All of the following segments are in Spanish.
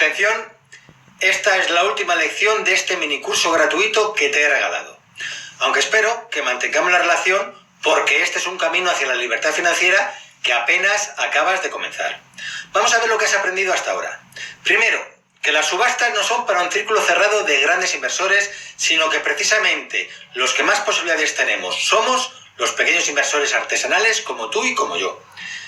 Atención, esta es la última lección de este minicurso gratuito que te he regalado. Aunque espero que mantengamos la relación porque este es un camino hacia la libertad financiera que apenas acabas de comenzar. Vamos a ver lo que has aprendido hasta ahora. Primero, que las subastas no son para un círculo cerrado de grandes inversores, sino que precisamente los que más posibilidades tenemos somos los pequeños inversores artesanales como tú y como yo.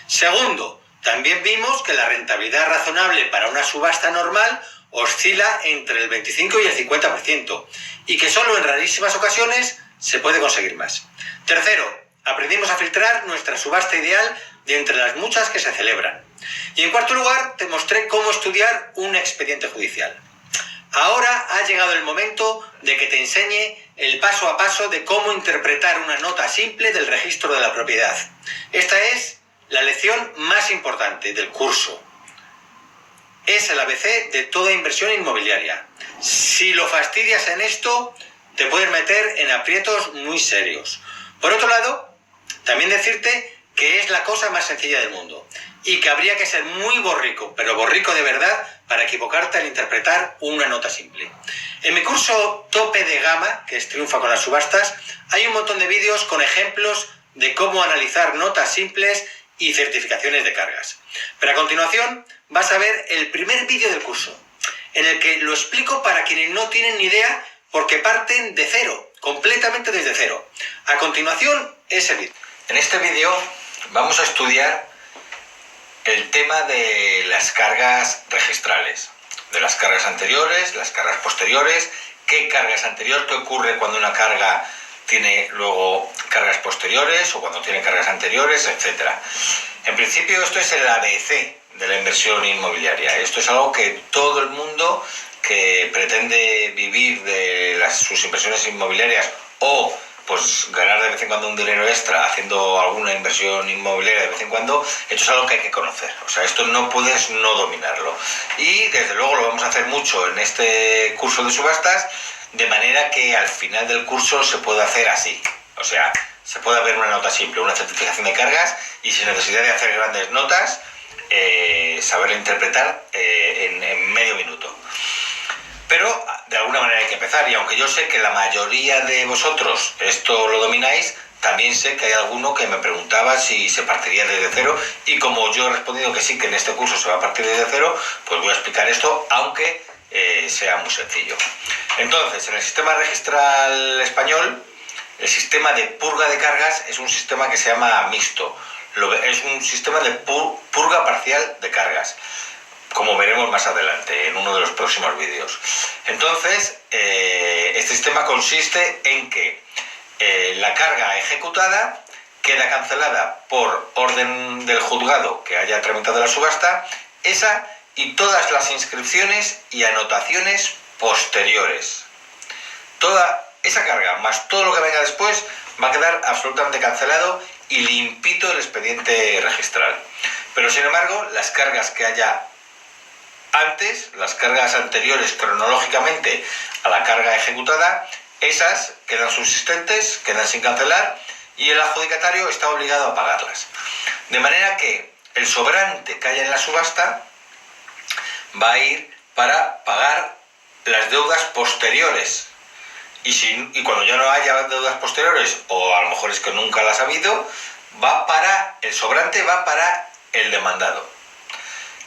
Segundo, también vimos que la rentabilidad razonable para una subasta normal oscila entre el 25 y el 50% y que solo en rarísimas ocasiones se puede conseguir más. Tercero, aprendimos a filtrar nuestra subasta ideal de entre las muchas que se celebran. Y en cuarto lugar, te mostré cómo estudiar un expediente judicial. Ahora ha llegado el momento de que te enseñe el paso a paso de cómo interpretar una nota simple del registro de la propiedad. Esta es la lección más importante del curso. Es el ABC de toda inversión inmobiliaria. Si lo fastidias en esto, te puedes meter en aprietos muy serios. Por otro lado, también decirte que es la cosa más sencilla del mundo y que habría que ser muy borrico, pero borrico de verdad, para equivocarte al interpretar una nota simple. En mi curso Tope de Gama, que es Triunfa con las subastas, hay un montón de vídeos con ejemplos de cómo analizar notas simples y certificaciones de cargas. Pero a continuación vas a ver el primer vídeo del curso, en el que lo explico para quienes no tienen ni idea porque parten de cero, completamente desde cero. A continuación, ese vídeo. En este vídeo vamos a estudiar el tema de las cargas registrales, de las cargas anteriores, las cargas posteriores, qué cargas anteriores, qué ocurre cuando una carga tiene luego cargas posteriores o cuando tiene cargas anteriores, etc. En principio esto es el ABC de la inversión inmobiliaria. Esto es algo que todo el mundo que pretende vivir de sus inversiones inmobiliarias o pues ganar de vez en cuando un dinero extra haciendo alguna inversión inmobiliaria de vez en cuando, esto es algo que hay que conocer. O sea, esto no puedes no dominarlo. Y desde luego lo vamos a hacer mucho en este curso de subastas, de manera que al final del curso se puede hacer así. O sea, se puede ver una nota simple, una certificación de cargas y sin necesidad de hacer grandes notas, saberlo interpretar en medio minuto. Pero de alguna manera hay que empezar, y aunque yo sé que la mayoría de vosotros esto lo domináis, también sé que hay alguno que me preguntaba si se partiría desde cero, y como yo he respondido que sí, que en este curso se va a partir desde cero, pues voy a explicar esto, aunque sea muy sencillo. Entonces, en el sistema registral español, el sistema de purga de cargas es un sistema que se llama mixto. Es un sistema de purga parcial de cargas, como veremos más adelante en uno de los próximos vídeos. Entonces, este sistema consiste en que la carga ejecutada queda cancelada por orden del juzgado que haya tramitado la subasta, esa y todas las inscripciones y anotaciones posteriores. Toda esa carga, más todo lo que venga después, va a quedar absolutamente cancelado y limpito el expediente registral. Pero sin embargo, las cargas que haya antes, las cargas anteriores cronológicamente a la carga ejecutada, esas quedan subsistentes, quedan sin cancelar y el adjudicatario está obligado a pagarlas. De manera que el sobrante que haya en la subasta va a ir para pagar las deudas posteriores. Y cuando ya no haya deudas posteriores, o a lo mejor es que nunca las ha habido, el sobrante va para el demandado.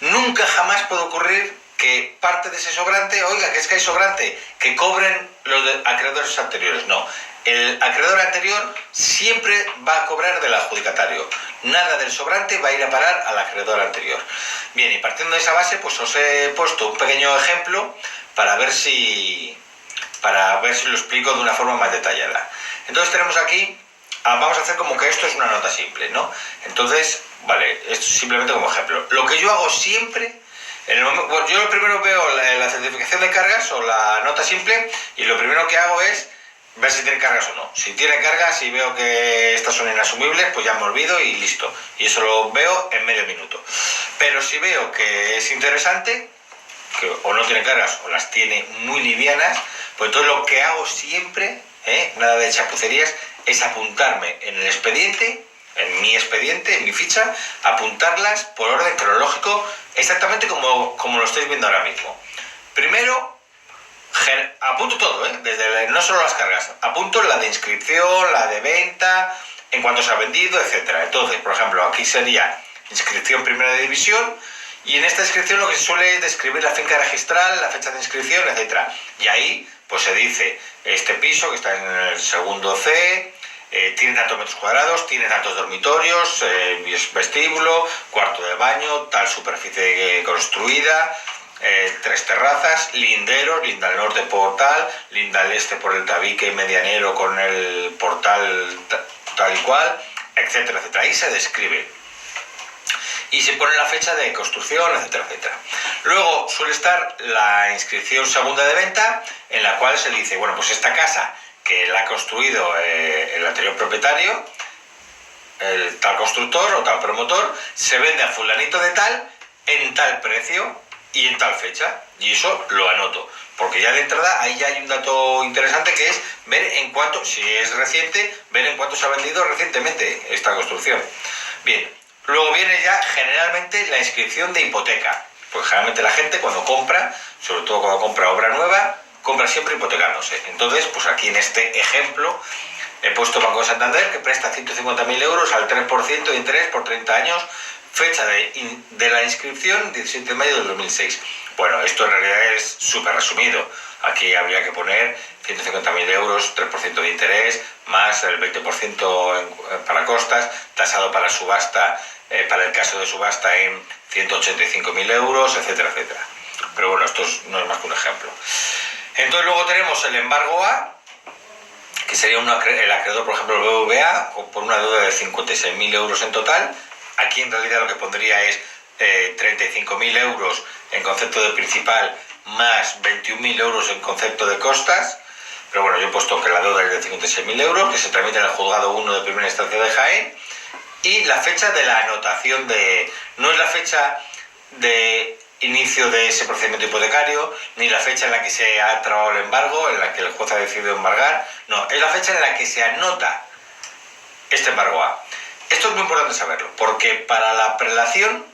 Nunca jamás puede ocurrir que parte de ese sobrante, oiga, que es que hay sobrante, que cobren los acreedores anteriores. No, el acreedor anterior siempre va a cobrar del adjudicatario. Nada del sobrante va a ir a parar al acreedor anterior. Bien, y partiendo de esa base, pues os he puesto un pequeño ejemplo para ver si lo explico de una forma más detallada. Entonces tenemos aquí, vamos a hacer como que esto es una nota simple, ¿no? Entonces, vale, esto es simplemente como ejemplo. Lo que yo hago siempre, yo lo primero veo la certificación de cargas o la nota simple, y lo primero que hago es ver si tiene cargas o no. Si tiene cargas y veo que estas son inasumibles, pues ya me olvido y listo. Y eso lo veo en medio minuto. Pero si veo que es interesante, que o no tiene cargas o las tiene muy livianas, pues entonces lo que hago siempre, nada de chapucerías, es apuntarme en el expediente en mi expediente, en mi ficha, apuntarlas por orden cronológico, exactamente como lo estáis viendo ahora mismo. Primero, apunto todo, no solo las cargas, apunto la de inscripción, la de venta, en cuanto se ha vendido, etcétera. Entonces, por ejemplo, aquí sería inscripción primera de división, y en esta inscripción lo que se suele es describir la finca registral, la fecha de inscripción, etcétera. Y ahí pues se dice, este piso que está en el segundo C, tiene tantos metros cuadrados, tiene tantos dormitorios, vestíbulo, cuarto de baño, tal superficie construida, 3 terrazas, linderos, linda al norte por tal, linda al este por el tabique medianero con el portal tal y cual, etcétera, etcétera. Ahí se describe. Y se pone la fecha de construcción, etcétera, etcétera. Luego suele estar la inscripción segunda de venta, en la cual se dice, bueno, pues esta casa que la ha construido el anterior propietario, el tal constructor o tal promotor, se vende a fulanito de tal, en tal precio y en tal fecha. Y eso lo anoto, porque ya de entrada ahí ya hay un dato interesante, que es ver en cuánto, si es reciente, ver en cuánto se ha vendido recientemente esta construcción. Bien. Luego viene ya generalmente la inscripción de hipoteca. Pues generalmente la gente cuando compra, sobre todo cuando compra obra nueva, compra siempre hipotecándose. Entonces, pues aquí en este ejemplo he puesto Banco de Santander, que presta 150.000 euros al 3% de interés por 30 años, fecha de la inscripción 17 de mayo del 2006. Bueno, esto en realidad es súper resumido. Aquí habría que poner 150.000 euros, 3% de interés, más el 20% para costas, tasado para subasta, para el caso de subasta en 185.000 euros, etcétera, etcétera. Pero bueno, esto no es más que un ejemplo. Entonces luego tenemos el embargo A, que sería el acreedor, por ejemplo, el BBVA, por una deuda de 56.000 euros en total. Aquí en realidad lo que pondría es 35.000 euros en concepto de principal, más 21.000 euros en concepto de costas. Pero bueno, yo he puesto que la deuda es de 56.000 euros, que se tramita en el juzgado 1 de primera instancia de Jaén. Y la fecha de la anotación no es la fecha de inicio de ese procedimiento hipotecario, ni la fecha en la que se ha trabado el embargo, en la que el juez ha decidido embargar. No, es la fecha en la que se anota este embargo A. Esto es muy importante saberlo, porque para la prelación,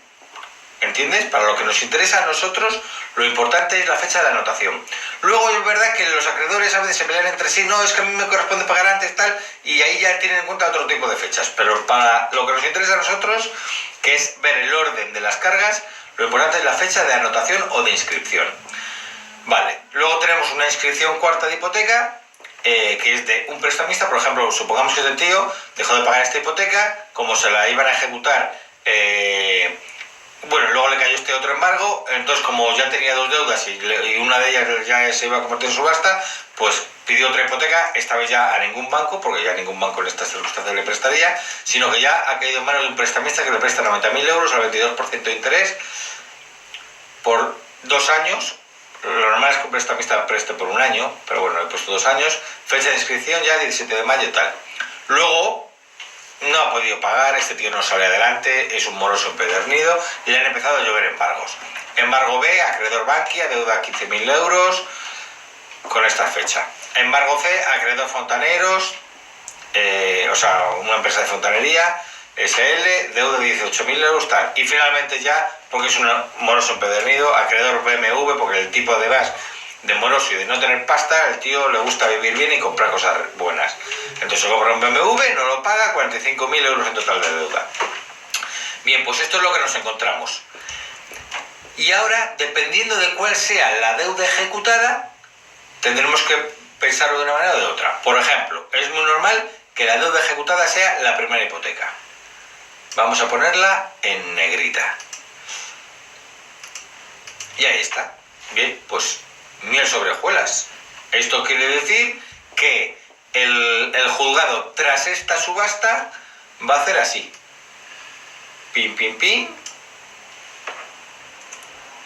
¿entiendes? Para lo que nos interesa a nosotros, lo importante es la fecha de anotación. Luego es verdad que los acreedores a veces se pelean entre sí, no, es que a mí me corresponde pagar antes, tal, y ahí ya tienen en cuenta otro tipo de fechas. Pero para lo que nos interesa a nosotros, que es ver el orden de las cargas, lo importante es la fecha de anotación o de inscripción. Vale, luego tenemos una inscripción cuarta de hipoteca, que es de un prestamista. Por ejemplo, supongamos que este tío dejó de pagar esta hipoteca, como se la iban a ejecutar, bueno, luego le cayó este otro embargo, entonces como ya tenía 2 deudas y una de ellas ya se iba a convertir en subasta, pues pidió otra hipoteca, esta vez ya a ningún banco, porque ya ningún banco en estas circunstancias le prestaría, sino que ya ha caído en manos de un prestamista que le presta 90.000 euros al 22% de interés por 2 años. Lo normal es que un prestamista preste por 1 año, pero bueno, he puesto 2 años, fecha de inscripción ya 17 de mayo y tal. Luego no ha podido pagar, este tío no sale adelante, es un moroso empedernido y le han empezado a llover embargos. Embargo B, acreedor Bankia, deuda 15.000 euros con esta fecha. Embargo C, acreedor Fontaneros, o sea, una empresa de fontanería, SL, deuda de 18.000 euros, tal. Y finalmente ya, porque es un moroso empedernido, acreedor BMW, porque el tipo de base de moroso y de no tener pasta, el tío le gusta vivir bien y comprar cosas buenas. Entonces se compra un BMW, no lo paga, 45.000 euros en total de deuda. Bien, pues esto es lo que nos encontramos. Y ahora, dependiendo de cuál sea la deuda ejecutada, tendremos que pensarlo de una manera o de otra. Por ejemplo, es muy normal que la deuda ejecutada sea la primera hipoteca. Vamos a ponerla en negrita. Y ahí está. Bien, pues miel sobre hojuelas. Esto quiere decir que el juzgado, tras esta subasta, va a hacer así. Pim, pim, pim.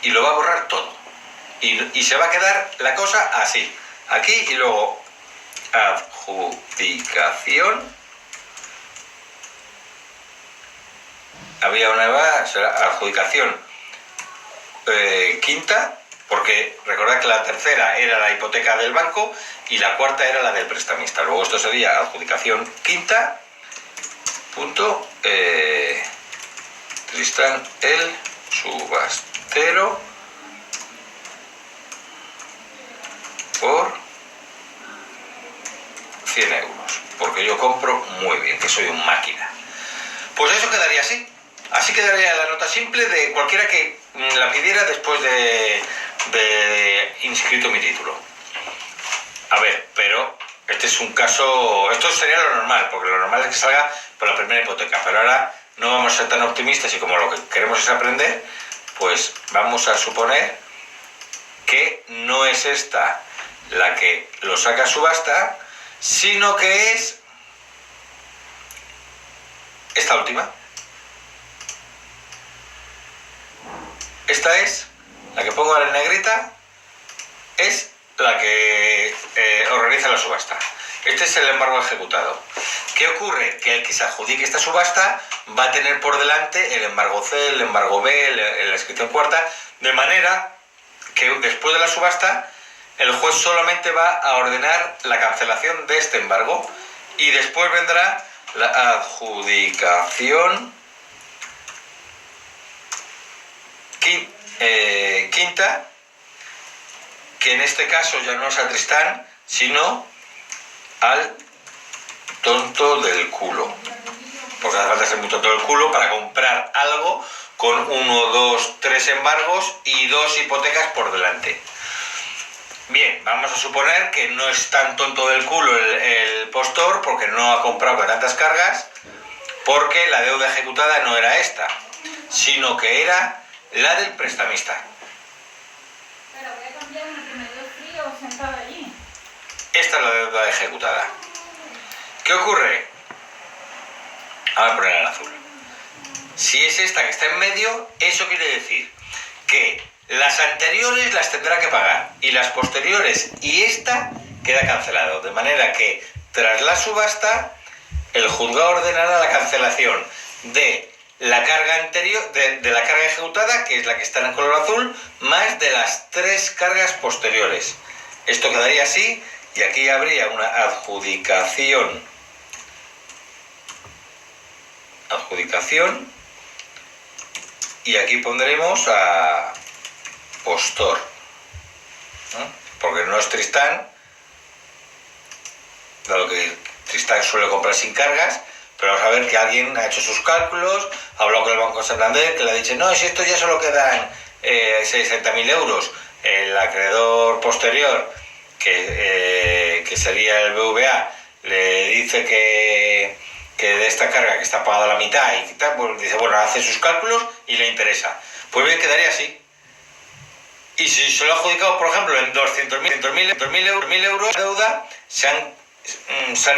Y lo va a borrar todo. Y se va a quedar la cosa así. Aquí y luego adjudicación. Había una nueva adjudicación quinta, porque recordad que la tercera era la hipoteca del banco y la cuarta era la del prestamista. Luego esto sería adjudicación quinta punto Tristán el subastero por 100 euros, porque yo compro muy bien, que soy un máquina. Pues eso quedaría así. Así quedaría la nota simple de cualquiera que la pidiera después de inscrito mi título. A ver, pero este es un caso... Esto sería lo normal, porque lo normal es que salga por la primera hipoteca. Pero ahora no vamos a ser tan optimistas y como lo que queremos es aprender, pues vamos a suponer que no es esta la que lo saca a subasta, sino que es esta última. Esta es la que pongo en negrita, es la que organiza la subasta. Este es el embargo ejecutado. ¿Qué ocurre? Que el que se adjudique esta subasta va a tener por delante el embargo C, el embargo B, la inscripción cuarta, de manera que después de la subasta el juez solamente va a ordenar la cancelación de este embargo y después vendrá la adjudicación quinta, que en este caso ya no es a Tristán, sino al tonto del culo. Porque hace falta ser muy tonto del culo para comprar algo con 1, 2, 3 embargos y 2 hipotecas por delante. Bien, vamos a suponer que no es tan tonto del culo el postor, porque no ha comprado con tantas cargas, porque la deuda ejecutada no era esta, sino que era la del prestamista. Pero voy a cambiar una que me dio frío sentada allí. Esta es la deuda ejecutada. ¿Qué ocurre? Vamos a poner en azul. Si es esta que está en medio, eso quiere decir que las anteriores las tendrá que pagar y las posteriores y esta queda cancelado. De manera que tras la subasta el juzgado ordenará la cancelación de la carga anterior, de la carga ejecutada, que es la que está en color azul, más de las 3 cargas posteriores. Esto quedaría así y aquí habría una adjudicación y aquí pondremos a postor, ¿no? Porque no es Tristán, dado que Tristán suele comprar sin cargas, pero vamos a ver que alguien ha hecho sus cálculos, ha hablado con el Banco Santander, que le ha dicho, no, si esto ya solo quedan 60.000 euros, el acreedor posterior, que sería el BVA, le dice que de esta carga que está pagada la mitad y tal, pues dice, bueno, hace sus cálculos y le interesa. Pues bien, quedaría así. Y si se lo ha adjudicado, por ejemplo, en 200.000 euros de deuda, se han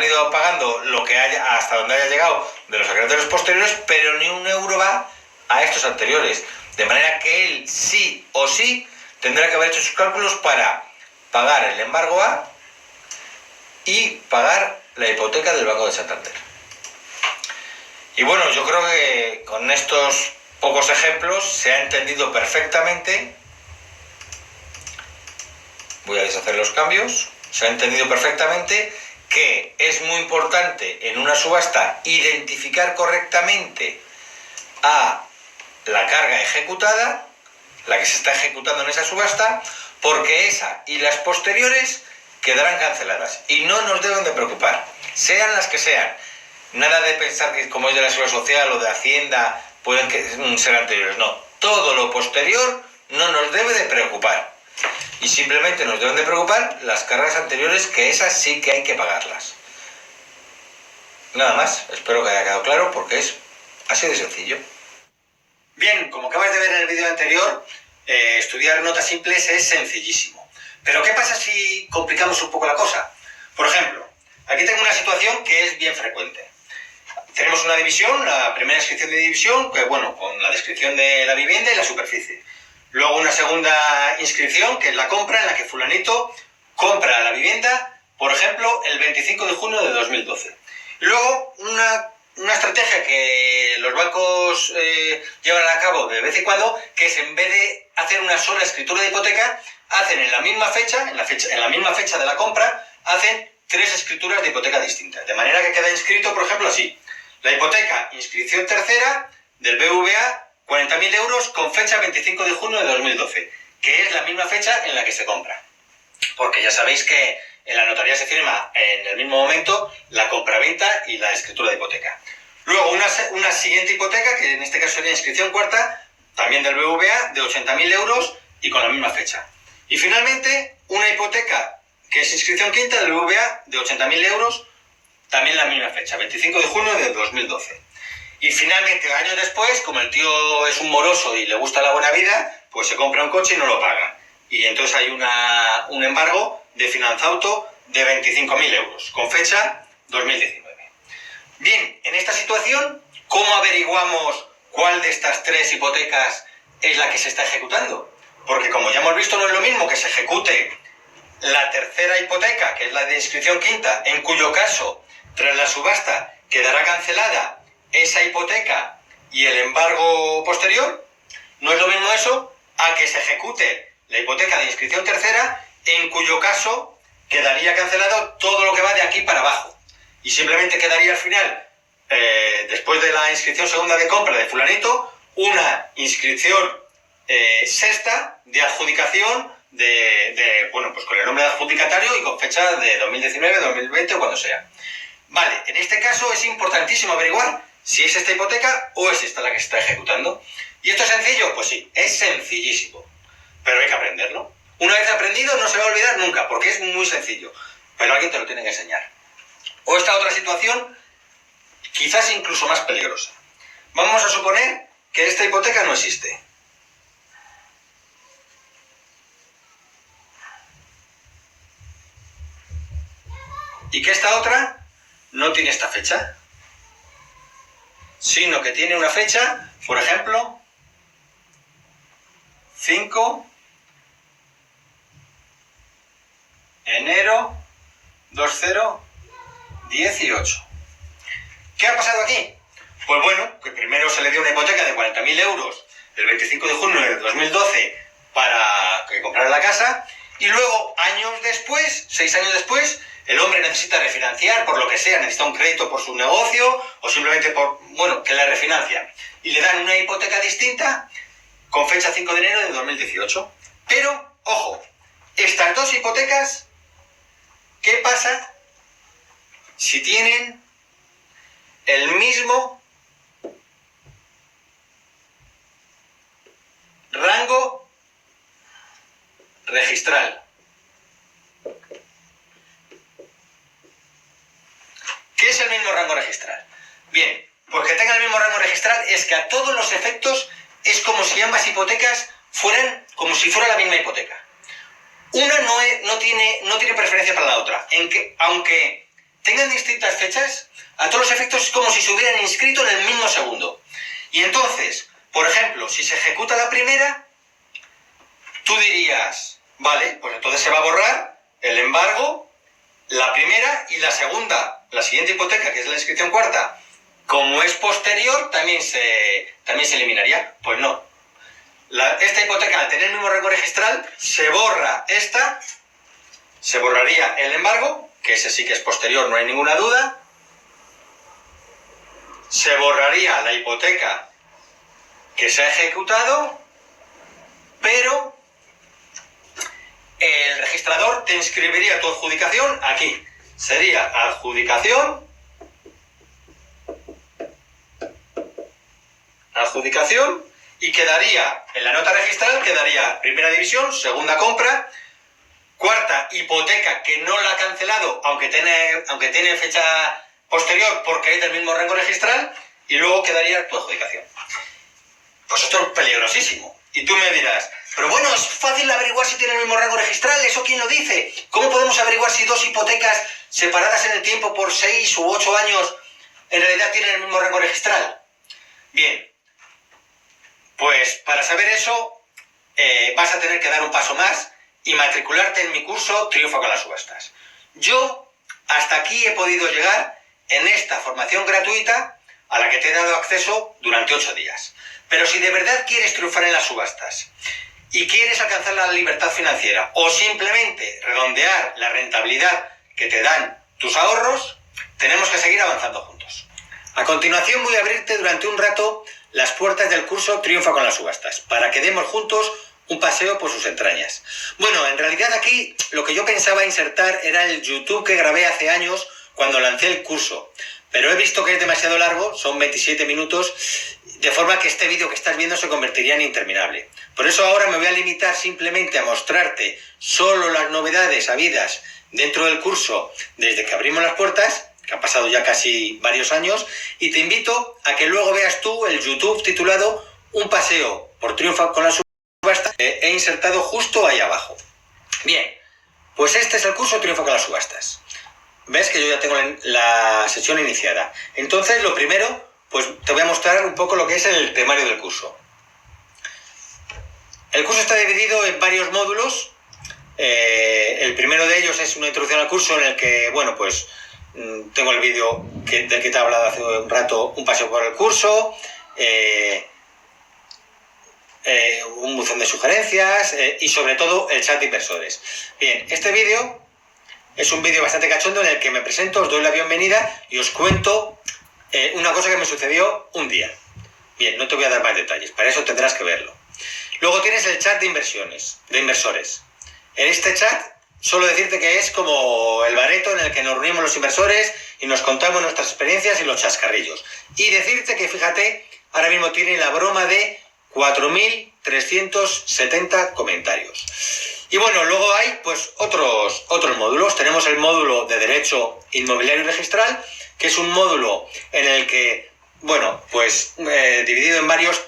ido pagando lo que haya, hasta donde haya llegado de los acreedores posteriores, pero ni un euro va a estos anteriores. De manera que él sí o sí tendrá que haber hecho sus cálculos para pagar el embargo A y pagar la hipoteca del Banco de Santander. Y bueno, yo creo que con estos pocos ejemplos se ha entendido perfectamente. Voy a deshacer los cambios. Se ha entendido perfectamente que es muy importante en una subasta identificar correctamente a la carga ejecutada, la que se está ejecutando en esa subasta, porque esa y las posteriores quedarán canceladas y no nos deben de preocupar, sean las que sean. Nada de pensar que como es de la Seguridad Social o de Hacienda pueden ser anteriores, no. Todo lo posterior no nos debe de preocupar. Y simplemente nos deben de preocupar las cargas anteriores, que esas sí que hay que pagarlas. Nada más, espero que haya quedado claro porque es así de sencillo. Bien, como acabas de ver en el vídeo anterior, estudiar notas simples es sencillísimo. Pero ¿qué pasa si complicamos un poco la cosa? Por ejemplo, aquí tengo una situación que es bien frecuente. Tenemos una división, la primera inscripción de división, que bueno, con la descripción de la vivienda y la superficie. Luego una segunda inscripción, que es la compra, en la que fulanito compra la vivienda, por ejemplo, el 25 de junio de 2012. Luego una estrategia que los bancos llevan a cabo de vez en cuando, que es en vez de hacer una sola escritura de hipoteca, hacen en la misma fecha, en la misma fecha de la compra, hacen 3 escrituras de hipoteca distintas. De manera que queda inscrito, por ejemplo, así. La hipoteca, inscripción tercera, del BVA, 40.000 euros con fecha 25 de junio de 2012, que es la misma fecha en la que se compra. Porque ya sabéis que en la notaría se firma en el mismo momento la compraventa y la escritura de hipoteca. Luego una siguiente hipoteca, que en este caso sería inscripción cuarta, también del BVA, de 80.000 euros y con la misma fecha. Y finalmente, una hipoteca que es inscripción quinta del BVA de 80.000 euros, también la misma fecha, 25 de junio de 2012. Y finalmente, años después, como el tío es un moroso y le gusta la buena vida, pues se compra un coche y no lo paga. Y entonces hay un embargo de Finanzauto de 25.000 euros, con fecha 2019. Bien, en esta situación, ¿cómo averiguamos cuál de estas tres hipotecas es la que se está ejecutando? Porque como ya hemos visto, no es lo mismo que se ejecute la tercera hipoteca, que es la de inscripción quinta, en cuyo caso, tras la subasta, quedará cancelada esa hipoteca y el embargo posterior. No es lo mismo eso a que se ejecute la hipoteca de inscripción tercera, en cuyo caso quedaría cancelado todo lo que va de aquí para abajo. Y simplemente quedaría al final, después de la inscripción segunda de compra de fulanito, una inscripción sexta de adjudicación bueno, pues con el nombre de adjudicatario y con fecha de 2019, 2020 o cuando sea. Vale, en este caso es importantísimo averiguar si es esta hipoteca o es esta la que se está ejecutando. ¿Y esto es sencillo? Pues sí, es sencillísimo, pero hay que aprenderlo. Una vez aprendido no se va a olvidar nunca, porque es muy sencillo, pero alguien te lo tiene que enseñar. O esta otra situación, quizás incluso más peligrosa. Vamos a suponer que esta hipoteca no existe. Y que esta otra no tiene esta fecha, sino que tiene una fecha, por ejemplo, 5 de enero 2018. ¿Qué ha pasado aquí? Pues bueno, que primero se le dio una hipoteca de 40.000 euros el 25 de junio de 2012 para que comprara la casa, y luego, años después, 6 años después, el hombre necesita refinanciar, por lo que sea, necesita un crédito por su negocio o simplemente que le refinancian. Y le dan una hipoteca distinta con fecha 5 de enero de 2018. Pero, ojo, estas dos hipotecas, ¿qué pasa si tienen el mismo rango registral? ¿Qué es el mismo rango registral? Bien, pues que tenga el mismo rango registral es que a todos los efectos es como si ambas hipotecas fueran como si fuera la misma hipoteca. Una no tiene preferencia para la otra, aunque tengan distintas fechas, a todos los efectos es como si se hubieran inscrito en el mismo segundo. Y entonces, por ejemplo, si se ejecuta la primera, tú dirías, vale, pues entonces se va a borrar el embargo, la primera y la segunda. La siguiente hipoteca, que es la inscripción cuarta, como es posterior, también se eliminaría. Pues no. Esta hipoteca, al tener el mismo rango registral, se borra esta, se borraría el embargo, que ese sí que es posterior, no hay ninguna duda. Se borraría la hipoteca que se ha ejecutado, pero el registrador te inscribiría tu adjudicación aquí. Sería adjudicación, y quedaría, en la nota registral, quedaría primera división, segunda compra, cuarta hipoteca que no la ha cancelado, aunque tiene fecha posterior porque es del mismo rango registral, y luego quedaría tu adjudicación. Pues esto es peligrosísimo. Y tú me dirás, pero bueno, es fácil averiguar si tiene el mismo rango registral, ¿eso quién lo dice? ¿Cómo podemos averiguar si dos hipotecas separadas en el tiempo por 6 u 8 años en realidad tienen el mismo rango registral? Bien, pues para saber eso vas a tener que dar un paso más y matricularte en mi curso Triunfa con las subastas. Yo hasta aquí he podido llegar en esta formación gratuita a la que te he dado acceso durante 8 días. Pero si de verdad quieres triunfar en las subastas y quieres alcanzar la libertad financiera o simplemente redondear la rentabilidad que te dan tus ahorros, tenemos que seguir avanzando juntos. A continuación voy a abrirte durante un rato las puertas del curso Triunfa con las subastas, para que demos juntos un paseo por sus entrañas. Bueno, en realidad aquí lo que yo pensaba insertar era el YouTube que grabé hace años cuando lancé el curso, pero he visto que es demasiado largo, son 27 minutos, de forma que este vídeo que estás viendo se convertiría en interminable. Por eso ahora me voy a limitar simplemente a mostrarte solo las novedades habidas dentro del curso desde que abrimos las puertas, que han pasado ya casi varios años, y te invito a que luego veas tú el YouTube titulado Un paseo por Triunfa con las subastas, he insertado justo ahí abajo. Bien, pues este es el curso Triunfa con las subastas. ¿Ves que yo ya tengo la sesión iniciada? Entonces, lo primero, pues te voy a mostrar un poco lo que es el temario del curso. El curso está dividido en varios módulos. El primero de ellos es una introducción al curso en el que, bueno, pues tengo el vídeo del que te he hablado hace un rato, un paseo por el curso, un buzón de sugerencias y sobre todo el chat de inversores. Bien, este vídeo es un vídeo bastante cachondo en el que me presento, os doy la bienvenida y os cuento una cosa que me sucedió un día. Bien, no te voy a dar más detalles, para eso tendrás que verlo. Luego tienes el chat de inversores. En este chat, solo decirte que es como el bareto en el que nos reunimos los inversores y nos contamos nuestras experiencias y los chascarrillos. Y decirte que, fíjate, ahora mismo tiene la broma de 4.370 comentarios. Y bueno, luego hay pues otros módulos. Tenemos el módulo de Derecho Inmobiliario y Registral, que es un módulo en el que, bueno, pues dividido en varias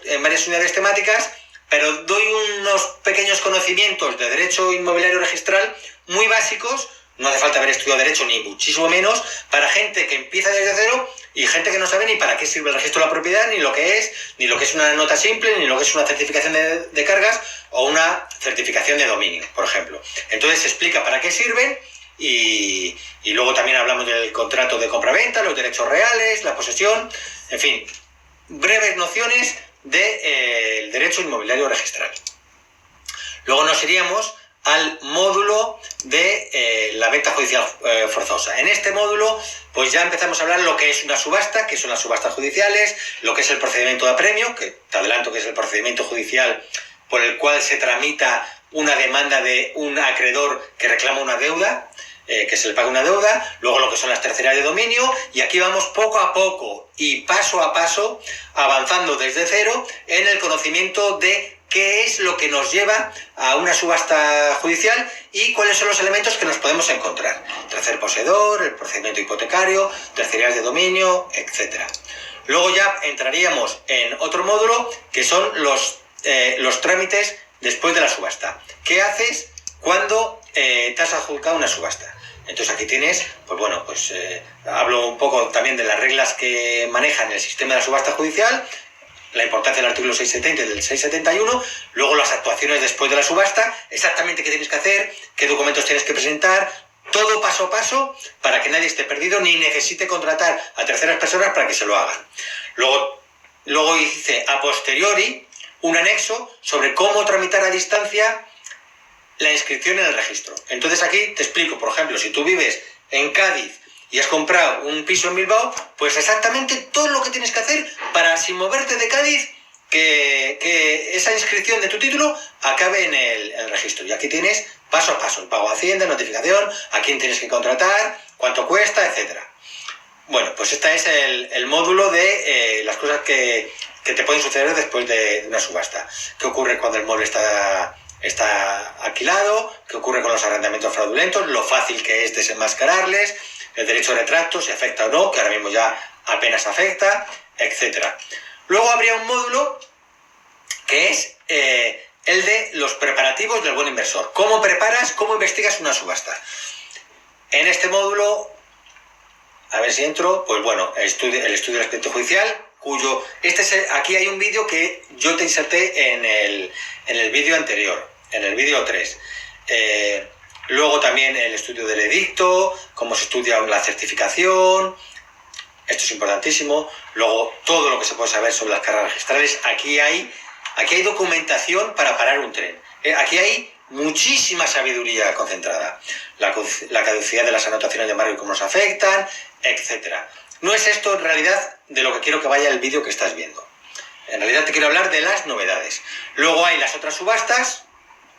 unidades temáticas, pero doy unos pequeños conocimientos de Derecho Inmobiliario y Registral muy básicos. No hace falta haber estudiado Derecho ni muchísimo menos, para gente que empieza desde cero y gente que no sabe ni para qué sirve el registro de la propiedad, ni lo que es una nota simple, ni lo que es una certificación de cargas o una certificación de dominio, por ejemplo. Entonces se explica para qué sirven y luego también hablamos del contrato de compraventa, los derechos reales, la posesión, en fin, breves nociones del derecho inmobiliario registral. Luego nos iríamos al módulo de la venta judicial forzosa. En este módulo pues ya empezamos a hablar lo que es una subasta, que son las subastas judiciales, lo que es el procedimiento de apremio, que te adelanto que es el procedimiento judicial por el cual se tramita una demanda de un acreedor que reclama una deuda, que se le paga una deuda, luego lo que son las terceras de dominio, y aquí vamos poco a poco y paso a paso avanzando desde cero en el conocimiento de qué es lo que nos lleva a una subasta judicial y cuáles son los elementos que nos podemos encontrar. Tercer poseedor, el procedimiento hipotecario, tercerías de dominio, etc. Luego ya entraríamos en otro módulo que son los trámites después de la subasta. ¿Qué haces cuando te has adjudicado una subasta? Entonces aquí tienes, pues bueno, pues hablo un poco también de las reglas que manejan el sistema de la subasta judicial, la importancia del artículo 670 y del 671, luego las actuaciones después de la subasta, exactamente qué tienes que hacer, qué documentos tienes que presentar, todo paso a paso para que nadie esté perdido ni necesite contratar a terceras personas para que se lo hagan. Luego hice a posteriori un anexo sobre cómo tramitar a distancia la inscripción en el registro. Entonces aquí te explico, por ejemplo, si tú vives en Cádiz y has comprado un piso en Bilbao, pues exactamente todo lo que tienes que hacer para, sin moverte de Cádiz, que esa inscripción de tu título acabe en el registro. Y aquí tienes paso a paso el pago a Hacienda, notificación, a quién tienes que contratar, cuánto cuesta, etcétera. Bueno, pues este es el módulo de las cosas que te pueden suceder después de una subasta. ¿Qué ocurre cuando el mueble está alquilado? ¿Qué ocurre con los arrendamientos fraudulentos? Lo fácil que es desenmascararles, el derecho de retracto, si afecta o no, que ahora mismo ya apenas afecta, etc. Luego habría un módulo que es el de los preparativos del buen inversor. ¿Cómo preparas, cómo investigas una subasta? En este módulo, a ver si entro, pues bueno, el estudio del expediente judicial, aquí hay un vídeo que yo te inserté en el vídeo anterior, en el vídeo 3. Luego también el estudio del edicto, cómo se estudia la certificación, esto es importantísimo. Luego todo lo que se puede saber sobre las cargas registrales. Aquí hay documentación para parar un tren. Aquí hay muchísima sabiduría concentrada. La caducidad de las anotaciones de embargo y cómo nos afectan, etc. no es esto en realidad de lo que quiero que vaya el vídeo que estás viendo. En realidad te quiero hablar de las novedades. Luego hay las otras subastas.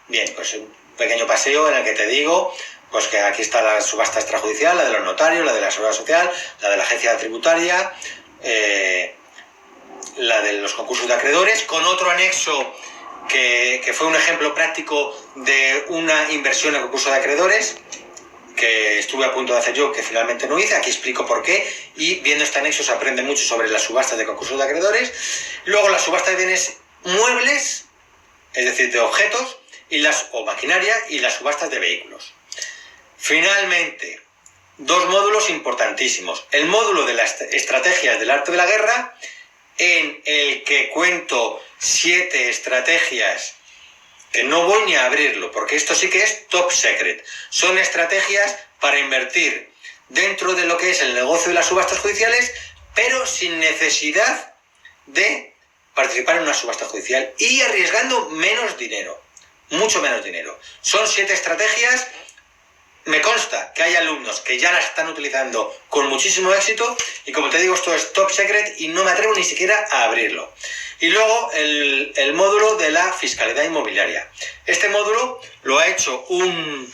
Bien, pues un pequeño paseo en el que te digo pues que aquí está la subasta extrajudicial, la de los notarios, la de la seguridad social, la de la agencia tributaria, la de los concursos de acreedores, con otro anexo que fue un ejemplo práctico de una inversión en concurso de acreedores que estuve a punto de hacer yo, que finalmente no hice. Aquí explico por qué, y viendo este anexo se aprende mucho sobre las subastas de concursos de acreedores. Luego la subasta de bienes muebles, es decir, de objetos o maquinaria, y las subastas de vehículos. Finalmente, dos módulos importantísimos. El módulo de las estrategias del arte de la guerra, en el que cuento 7 estrategias que no voy ni a abrirlo, porque esto sí que es top secret. Son estrategias para invertir dentro de lo que es el negocio de las subastas judiciales, pero sin necesidad de participar en una subasta judicial y arriesgando menos dinero, mucho menos dinero. Son 7 estrategias. Me consta que hay alumnos que ya las están utilizando con muchísimo éxito, y como te digo, esto es top secret y no me atrevo ni siquiera a abrirlo. Y luego el módulo de la fiscalidad inmobiliaria. Este módulo lo ha hecho un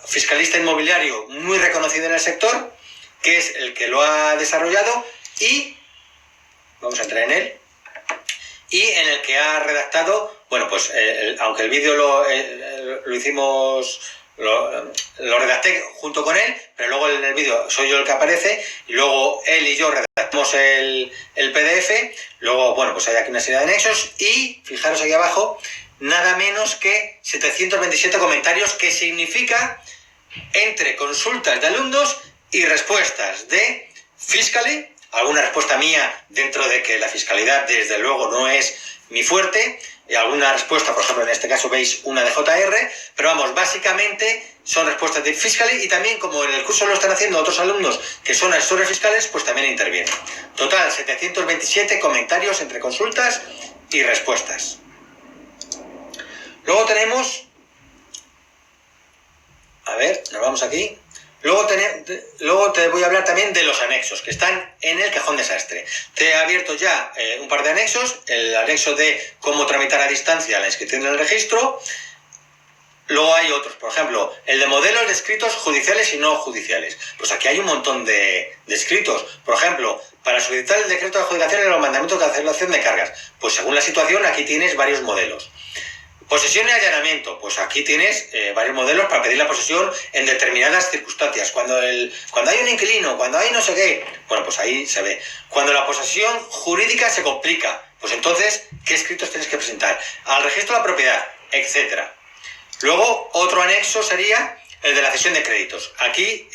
fiscalista inmobiliario muy reconocido en el sector, que es el que lo ha desarrollado, y vamos a entrar en él, y en el que ha redactado, bueno, pues aunque el vídeo lo hicimos, lo redacté junto con él, pero luego en el vídeo soy yo el que aparece, y luego él y yo redactamos el PDF. Luego, bueno, pues hay aquí una serie de anexos, y fijaros aquí abajo, nada menos que 727 comentarios, que significa entre consultas de alumnos y respuestas de Fiscally, alguna respuesta mía, dentro de que la fiscalidad desde luego no es mi fuerte, y alguna respuesta, por ejemplo en este caso veis una de JR, pero vamos, básicamente son respuestas de Fiscally, y también, como en el curso lo están haciendo otros alumnos que son asesores fiscales, pues también intervienen. Total, 727 comentarios entre consultas y respuestas. Luego tenemos, a ver, nos vamos aquí. Luego te voy a hablar también de los anexos, que están en el cajón desastre. Te he abierto ya un par de anexos. El anexo de cómo tramitar a distancia la inscripción en el registro. Luego hay otros, por ejemplo, el de modelos de escritos judiciales y no judiciales. Pues aquí hay un montón de escritos. Por ejemplo, para solicitar el decreto de adjudicación en los mandamientos de cancelación de cargas. Pues según la situación, aquí tienes varios modelos. Posesión y allanamiento, pues aquí tienes varios modelos para pedir la posesión en determinadas circunstancias. Cuando hay un inquilino, cuando hay no sé qué, bueno, pues ahí se ve. Cuando la posesión jurídica se complica, pues entonces, ¿qué escritos tienes que presentar? Al registro de la propiedad, etcétera. Luego, otro anexo sería el de la cesión de créditos. Aquí,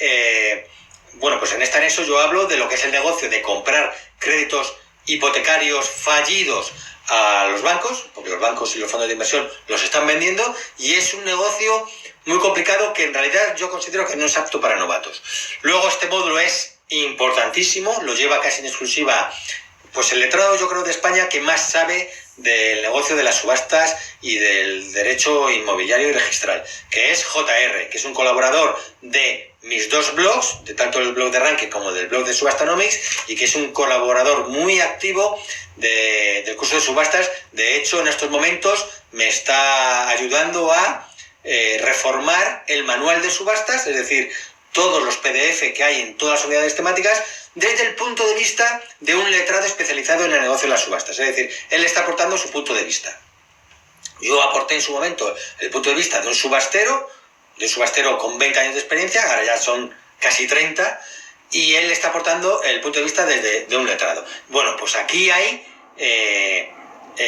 bueno, pues en este anexo yo hablo de lo que es el negocio de comprar créditos hipotecarios fallidos a los bancos, porque los bancos y los fondos de inversión los están vendiendo, y es un negocio muy complicado que en realidad yo considero que no es apto para novatos. Luego este módulo es importantísimo, lo lleva casi en exclusiva pues el letrado, yo creo, de España que más sabe del negocio de las subastas y del derecho inmobiliario y registral, que es JR, que es un colaborador de mis dos blogs, de tanto el blog de Ranking como del blog de Subastanomics, y que es un colaborador muy activo del curso de subastas. De hecho, en estos momentos me está ayudando a reformar el manual de subastas, es decir, todos los PDF que hay en todas las unidades temáticas, desde el punto de vista de un letrado especializado en el negocio de las subastas. Es decir, él está aportando su punto de vista. Yo aporté en su momento el punto de vista de un subastero con 20 años de experiencia, ahora ya son casi 30, y él está aportando el punto de vista de un letrado. Bueno, pues aquí hay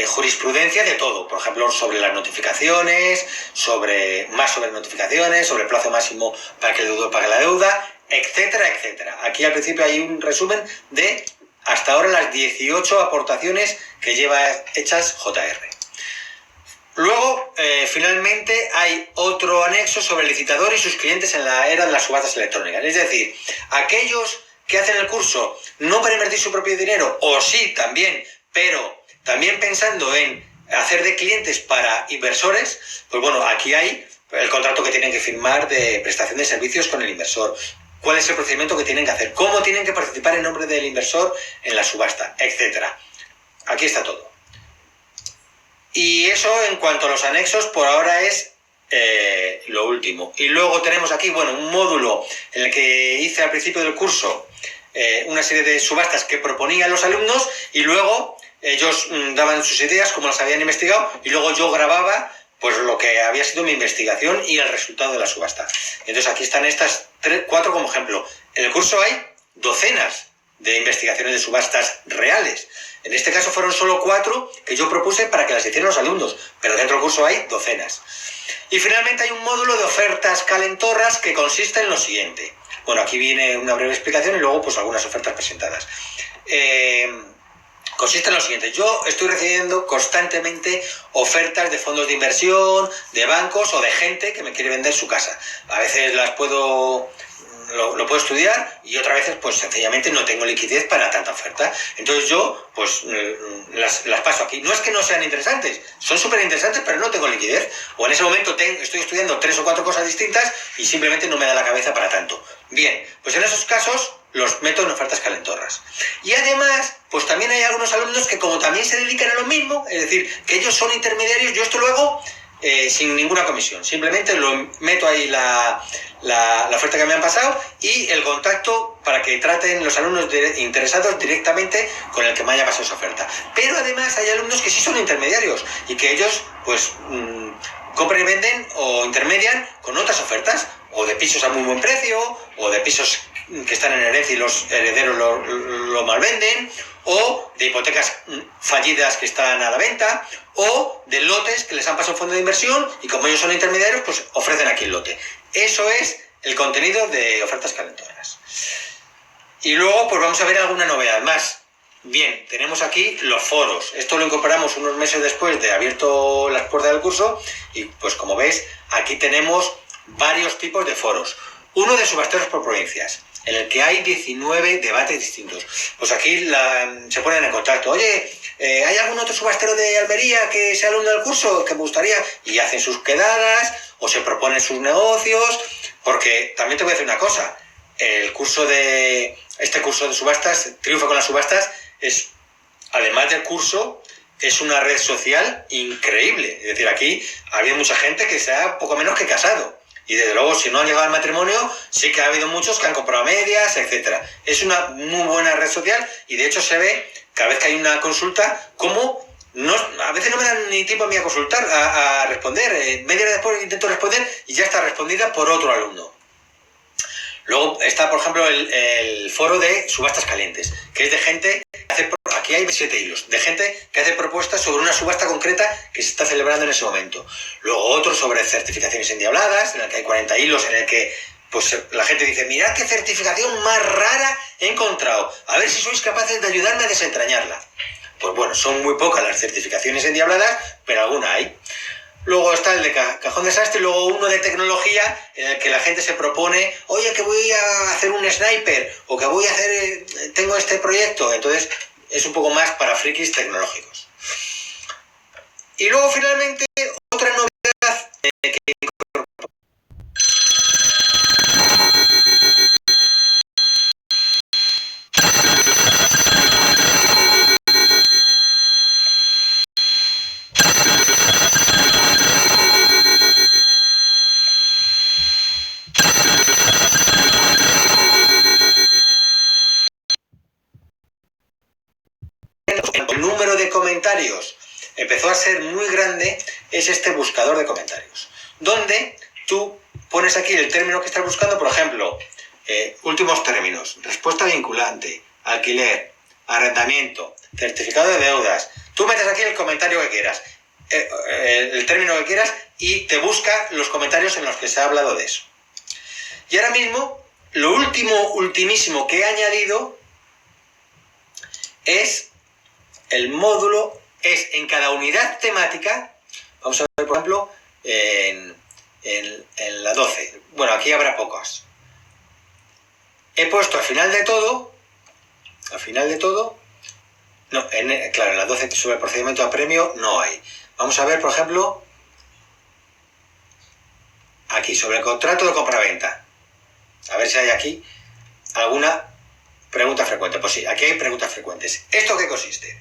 jurisprudencia de todo, por ejemplo, sobre las notificaciones, sobre notificaciones, sobre el plazo máximo para que el deudor pague la deuda, etcétera, etcétera. Aquí al principio hay un resumen de hasta ahora las 18 aportaciones que lleva hechas JR. Luego, finalmente, hay otro anexo sobre el licitador y sus clientes en la era de las subastas electrónicas. Es decir, aquellos que hacen el curso no para invertir su propio dinero, o sí, también, pero también pensando en hacer de clientes para inversores, pues bueno, aquí hay el contrato que tienen que firmar de prestación de servicios con el inversor. cuál es el procedimiento que tienen que hacer, cómo tienen que participar en nombre del inversor en la subasta, etc. Aquí está todo. Y eso en cuanto a los anexos, por ahora es lo último. Y luego tenemos aquí, bueno, un módulo en el que hice al principio del curso una serie de subastas que proponían los alumnos y luego ellos daban sus ideas, como las habían investigado, y luego yo grababa pues lo que había sido mi investigación y el resultado de la subasta. Entonces aquí están estas 4 como ejemplo. En el curso hay docenas de investigaciones de subastas reales. En este caso fueron solo 4 que yo propuse para que las hicieran los alumnos, pero dentro del curso hay docenas. Y finalmente hay un módulo de ofertas calentorras que consiste en lo siguiente. Bueno, aquí viene una breve explicación y luego pues algunas ofertas presentadas. Consiste en lo siguiente. Yo estoy recibiendo constantemente ofertas de fondos de inversión, de bancos o de gente que me quiere vender su casa. A veces lo puedo estudiar y otras veces pues sencillamente no tengo liquidez para tanta oferta. Entonces yo pues las paso aquí. No es que no sean interesantes, son súper interesantes, pero no tengo liquidez. O en ese momento estoy estudiando 3 o 4 cosas distintas y simplemente no me da la cabeza para tanto. Bien, pues en esos casos los meto en ofertas calentorras. Y además, pues también hay algunos alumnos que como también se dedican a lo mismo, es decir, que ellos son intermediarios, yo esto lo hago sin ninguna comisión. Simplemente lo meto ahí la oferta que me han pasado y el contacto para que traten los alumnos interesados directamente con el que me haya pasado esa oferta. Pero además hay alumnos que sí son intermediarios y que ellos pues compran y venden o intermedian con otras ofertas, o de pisos a muy buen precio, o de pisos que están en herencia y los herederos lo malvenden, o de hipotecas fallidas que están a la venta, o de lotes que les han pasado un fondo de inversión y como ellos son intermediarios, pues ofrecen aquí el lote. Eso es el contenido de ofertas calentoras. Y luego pues vamos a ver alguna novedad más. Bien, tenemos aquí los foros. Esto lo incorporamos unos meses después de abierto las puertas del curso y pues como veis aquí tenemos varios tipos de foros. Uno de subasteros por provincias, en el que hay 19 debates distintos. Pues aquí se ponen en contacto. Oye, ¿hay algún otro subastero de Almería que sea alumno del curso que me gustaría? Y hacen sus quedadas o se proponen sus negocios. Porque también te voy a decir una cosa. Este curso de subastas, Triunfa con las subastas, además del curso, es una red social increíble. Es decir, aquí ha habido mucha gente que se ha poco menos que casado. Y desde luego, si no han llegado al matrimonio, sí que ha habido muchos que han comprado medias, etc. Es una muy buena red social y de hecho se ve, cada vez que hay una consulta, como a veces no me dan ni tiempo a mí a consultar, a responder. Media hora después intento responder y ya está respondida por otro alumno. Luego está, por ejemplo, el foro de subastas calientes, que es de gente que hace, aquí hay 7 hilos, de gente que hace propuestas sobre una subasta concreta que se está celebrando en ese momento. Luego otro sobre certificaciones endiabladas, en el que hay 40 hilos, en el que pues la gente dice, mirad qué certificación más rara he encontrado, a ver si sois capaces de ayudarme a desentrañarla. Pues bueno, son muy pocas las certificaciones endiabladas, pero alguna hay. Luego está el de Cajón Desastre y luego uno de tecnología en el que la gente se propone, oye, que voy a hacer un sniper o que tengo este proyecto. Entonces es un poco más para frikis tecnológicos. Y luego finalmente otra novedad que el número de comentarios empezó a ser muy grande, es este buscador de comentarios, donde tú pones aquí el término que estás buscando, por ejemplo, últimos términos, respuesta vinculante, alquiler, arrendamiento, certificado de deudas. Tú metes aquí el comentario que quieras, el término que quieras y te busca los comentarios en los que se ha hablado de eso. Y ahora mismo, lo ultimísimo que he añadido es el módulo, es en cada unidad temática. Vamos a ver, por ejemplo, en la 12. Bueno, aquí habrá pocas. He puesto al final de todo, no, claro, en la 12 sobre el procedimiento a premio no hay. Vamos a ver, por ejemplo, aquí sobre el contrato de compraventa. A ver si hay aquí alguna pregunta frecuente. Pues sí, aquí hay preguntas frecuentes. ¿Esto qué consiste?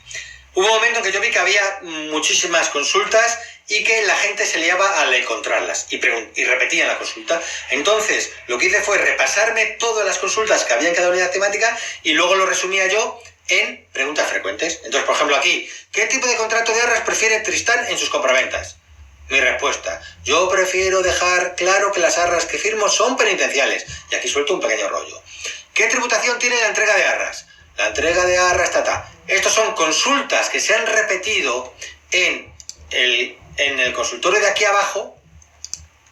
Hubo un momento en que yo vi que había muchísimas consultas y que la gente se liaba al encontrarlas y repetían la consulta. Entonces, lo que hice fue repasarme todas las consultas que había en cada unidad temática y luego lo resumía yo en preguntas frecuentes. Entonces, por ejemplo, aquí, ¿qué tipo de contrato de arras prefiere Tristán en sus compraventas? Mi respuesta, yo prefiero dejar claro que las arras que firmo son penitenciales. Y aquí suelto un pequeño rollo. ¿Qué tributación tiene la entrega de arras? La entrega de arras, Estos son consultas que se han repetido en el consultorio de aquí abajo,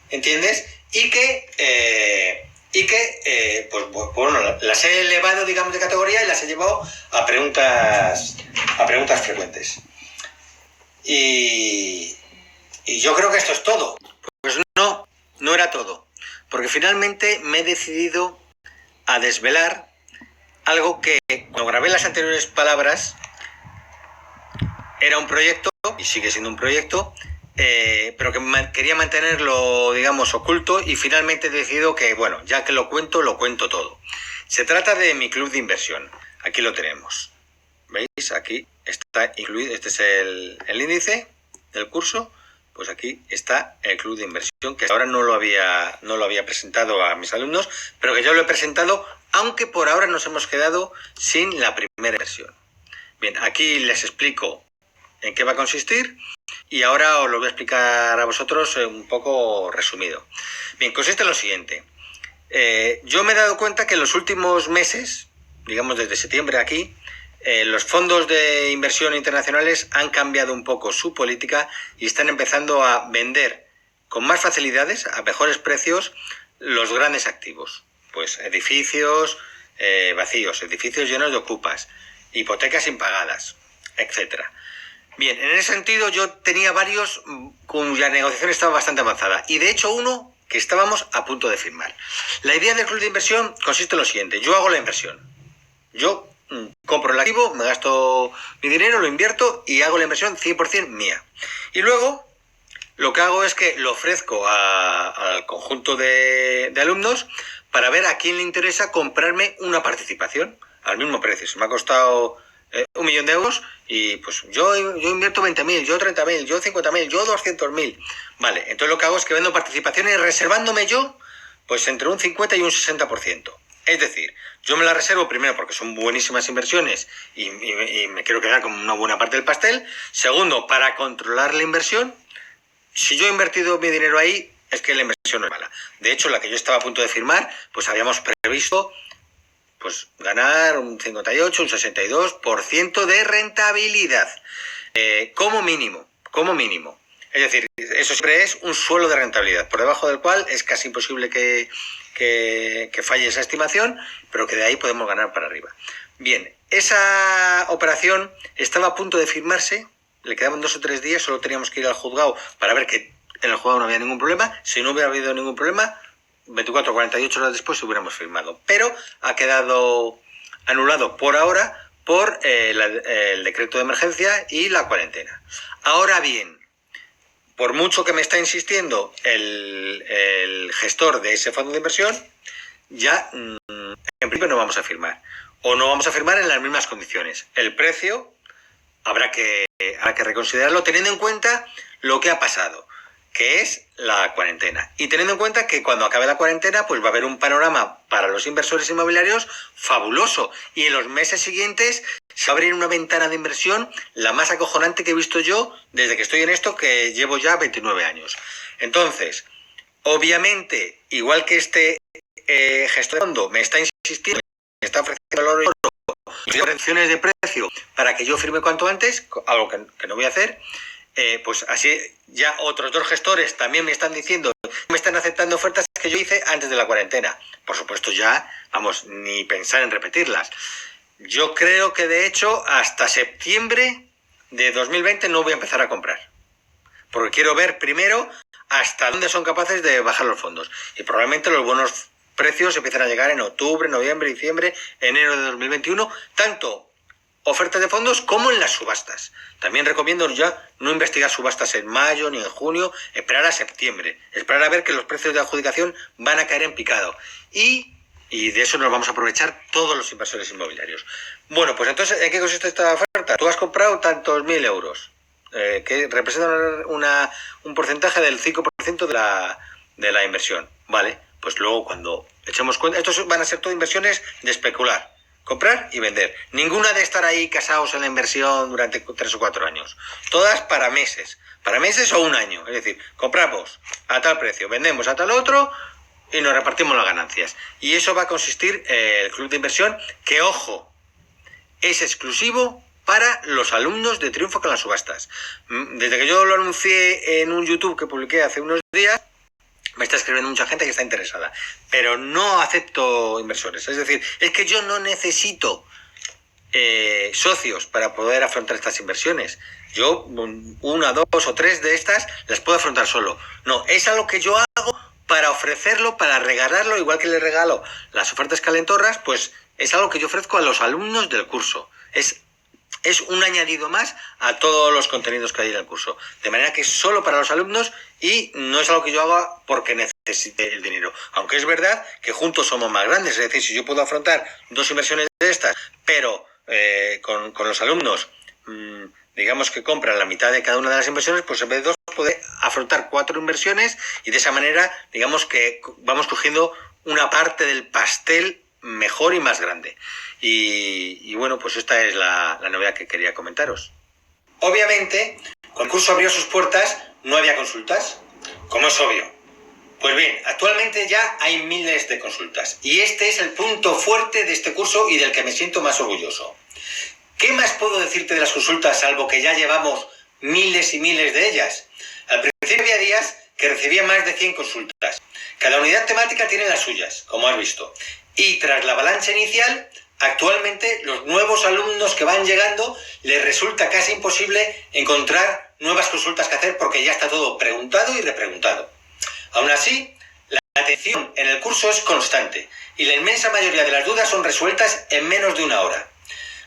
¿entiendes? Y que pues bueno, las he elevado, digamos, de categoría y las he llevado a preguntas frecuentes. Y yo creo que esto es todo. Pues no era todo. Porque finalmente me he decidido a desvelar algo que, cuando grabé las anteriores palabras, era un proyecto, y sigue siendo un proyecto, pero que quería mantenerlo, digamos, oculto, y finalmente he decidido que, bueno, ya que lo cuento todo. Se trata de mi club de inversión. Aquí lo tenemos. ¿Veis? Aquí está incluido, este es el índice del curso. Pues aquí está el club de inversión, que ahora no lo había presentado a mis alumnos, pero que yo lo he presentado, aunque por ahora nos hemos quedado sin la primera inversión. Bien, aquí les explico en qué va a consistir y ahora os lo voy a explicar a vosotros un poco resumido. Bien, consiste en lo siguiente. Yo me he dado cuenta que en los últimos meses, digamos desde septiembre aquí, los fondos de inversión internacionales han cambiado un poco su política y están empezando a vender con más facilidades, a mejores precios, los grandes activos. Pues edificios vacíos, edificios llenos de ocupas, hipotecas impagadas, etc. Bien, en ese sentido yo tenía varios cuya negociación estaba bastante avanzada y de hecho uno que estábamos a punto de firmar. La idea del club de inversión consiste en lo siguiente. Yo hago la inversión. Yo compro el activo, me gasto mi dinero, lo invierto y hago la inversión 100% mía. Y luego lo que hago es que lo ofrezco al conjunto de alumnos para ver a quién le interesa comprarme una participación al mismo precio. Si me ha costado 1.000.000 euros y pues yo invierto 20.000, yo 30.000, yo 50.000, yo 200.000. Vale, entonces lo que hago es que vendo participaciones reservándome yo pues entre un 50 y un 60%. Es decir, yo me la reservo primero porque son buenísimas inversiones y me quiero quedar con una buena parte del pastel. Segundo, para controlar la inversión. Si yo he invertido mi dinero ahí, es que la inversión no es mala. De hecho, la que yo estaba a punto de firmar, pues habíamos previsto pues ganar un 58, un 62% de rentabilidad. Como mínimo. Es decir, eso siempre es un suelo de rentabilidad, por debajo del cual es casi imposible que falle esa estimación, pero que de ahí podemos ganar para arriba. Bien, esa operación estaba a punto de firmarse, le quedaban 2 o 3 días, solo teníamos que ir al juzgado para ver que en el juzgado no había ningún problema. Si no hubiera habido ningún problema, 24 o 48 horas después hubiéramos firmado. Pero ha quedado anulado por ahora por el decreto de emergencia y la cuarentena. Ahora bien, por mucho que me está insistiendo el gestor de ese fondo de inversión, ya en principio no vamos a firmar. O no vamos a firmar en las mismas condiciones. El precio habrá que reconsiderarlo teniendo en cuenta lo que ha pasado, que es la cuarentena. Y teniendo en cuenta que cuando acabe la cuarentena, pues va a haber un panorama para los inversores inmobiliarios fabuloso. Y en los meses siguientes se va a abrir una ventana de inversión la más acojonante que he visto yo desde que estoy en esto, que llevo ya 29 años. Entonces, obviamente, igual que este gestor de fondo me está insistiendo, me está ofreciendo valor y reducciones de precio para que yo firme cuanto antes, algo que no voy a hacer, pues así ya otros 2 gestores también me están diciendo, me están aceptando ofertas que yo hice antes de la cuarentena. Por supuesto ya, vamos, ni pensar en repetirlas. Yo creo que de hecho hasta septiembre de 2020 no voy a empezar a comprar. Porque quiero ver primero hasta dónde son capaces de bajar los fondos. Y probablemente los buenos precios empiezan a llegar en octubre, noviembre, diciembre, enero de 2021, tanto ofertas de fondos como en las subastas. También recomiendo ya no investigar subastas en mayo ni en junio, esperar a septiembre, esperar a ver que los precios de adjudicación van a caer en picado. Y Y de eso nos vamos a aprovechar todos los inversores inmobiliarios. Bueno, pues entonces, ¿en qué consiste esta oferta? Tú has comprado tantos 1.000 euros, que representan un porcentaje del 5% de la inversión, ¿vale? Pues luego cuando echemos cuenta, estos van a ser todo inversiones de especular, comprar y vender. Ninguna de estar ahí casados en la inversión durante 3 o 4 años. Todas para meses o un año. Es decir, compramos a tal precio, vendemos a tal otro y nos repartimos las ganancias. Y eso va a consistir el club de inversión, que, ojo, es exclusivo para los alumnos de Triunfo con las subastas. Desde que yo lo anuncié en un YouTube que publiqué hace unos días, me está escribiendo mucha gente que está interesada, pero no acepto inversores. Es decir, es que yo no necesito socios para poder afrontar estas inversiones. Yo 1, 2 o 3 de estas las puedo afrontar solo. No, es algo que yo hago para ofrecerlo, para regalarlo, igual que le regalo las ofertas calentorras, pues es algo que yo ofrezco a los alumnos del curso. Es un añadido más a todos los contenidos que hay en el curso. De manera que es solo para los alumnos y no es algo que yo haga porque necesite el dinero. Aunque es verdad que juntos somos más grandes. Es decir, si yo puedo afrontar 2 inversiones de estas, pero con los alumnos, digamos que compran la mitad de cada una de las inversiones, pues en vez de 2 puede afrontar 4 inversiones y de esa manera, digamos que vamos cogiendo una parte del pastel mejor y más grande. Y bueno, pues esta es la novedad que quería comentaros. Obviamente, cuando el curso abrió sus puertas, no había consultas, como es obvio. Pues bien, actualmente ya hay miles de consultas. Y este es el punto fuerte de este curso y del que me siento más orgulloso. ¿Qué más puedo decirte de las consultas, salvo que ya llevamos miles y miles de ellas? Al principio había días que recibía más de 100 consultas. Cada unidad temática tiene las suyas, como has visto. Y tras la avalancha inicial, actualmente los nuevos alumnos que van llegando les resulta casi imposible encontrar nuevas consultas que hacer porque ya está todo preguntado y repreguntado. Aún así, la atención en el curso es constante y la inmensa mayoría de las dudas son resueltas en menos de 1 hora.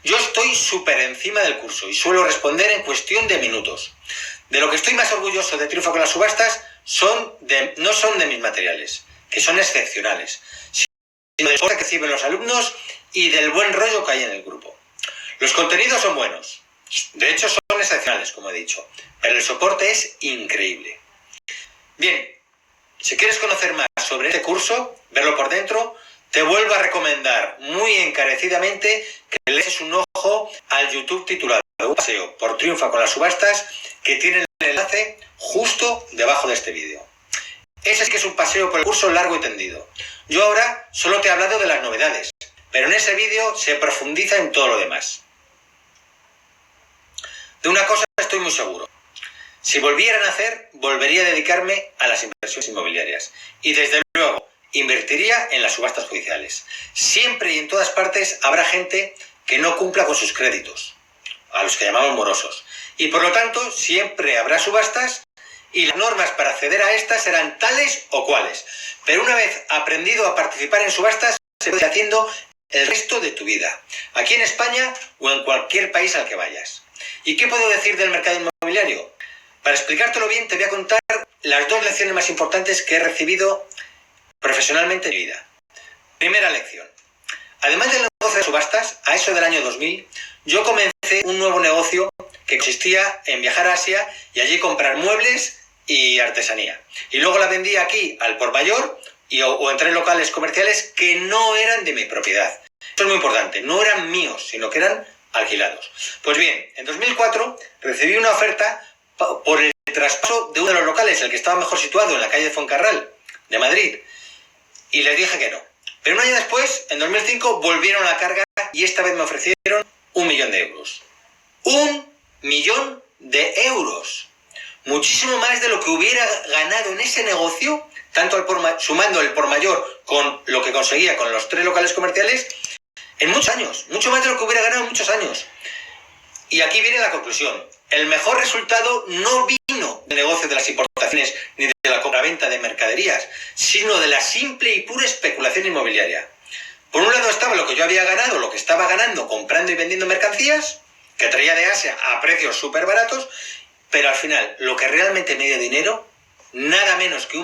Yo estoy súper encima del curso y suelo responder en cuestión de minutos. De lo que estoy más orgulloso de Triunfo con las subastas no son de mis materiales, que son excepcionales, sino del soporte que reciben los alumnos y del buen rollo que hay en el grupo. Los contenidos son buenos, de hecho son excepcionales, como he dicho, pero el soporte es increíble. Bien, si quieres conocer más sobre este curso, verlo por dentro, te vuelvo a recomendar muy encarecidamente que le eches un ojo al YouTube titulado Un paseo por Triunfa con las subastas, que tiene el enlace justo debajo de este vídeo. Ese es que es un paseo por el curso largo y tendido. Yo ahora solo te he hablado de las novedades, pero en ese vídeo se profundiza en todo lo demás. De una cosa estoy muy seguro. Si volvieran a hacer, volvería a dedicarme a las inversiones inmobiliarias. Y desde luego, invertiría en las subastas judiciales. Siempre y en todas partes habrá gente que no cumpla con sus créditos, a los que llamamos morosos. Y por lo tanto, siempre habrá subastas y las normas para acceder a estas serán tales o cuales. Pero una vez aprendido a participar en subastas, se puede ir haciendo el resto de tu vida, aquí en España o en cualquier país al que vayas. ¿Y qué puedo decir del mercado inmobiliario? Para explicártelo bien, te voy a contar las 2 lecciones más importantes que he recibido profesionalmente en mi vida. Primera lección. Además del negocio de subastas, a eso del año 2000, yo comencé un nuevo negocio que consistía en viajar a Asia y allí comprar muebles y artesanía. Y luego la vendía aquí al por mayor o entré en locales comerciales que no eran de mi propiedad. Eso es muy importante, no eran míos, sino que eran alquilados. Pues bien, en 2004 recibí una oferta por el traspaso de uno de los locales, el que estaba mejor situado en la calle de Fuencarral, de Madrid, y les dije que no. Pero un año después, en 2005, volvieron a la carga y esta vez me ofrecieron 1 millón de euros. 1 millón de euros. Muchísimo más de lo que hubiera ganado en ese negocio, tanto sumando el por mayor con lo que conseguía con los 3 locales comerciales, en muchos años. Mucho más de lo que hubiera ganado en muchos años. Y aquí viene la conclusión. El mejor resultado no vino del negocio de las importaciones ni de la compraventa de mercaderías, sino de la simple y pura especulación inmobiliaria. Por un lado estaba lo que yo había ganado, lo que estaba ganando comprando y vendiendo mercancías, que traía de Asia a precios súper baratos, pero al final lo que realmente me dio dinero, nada menos que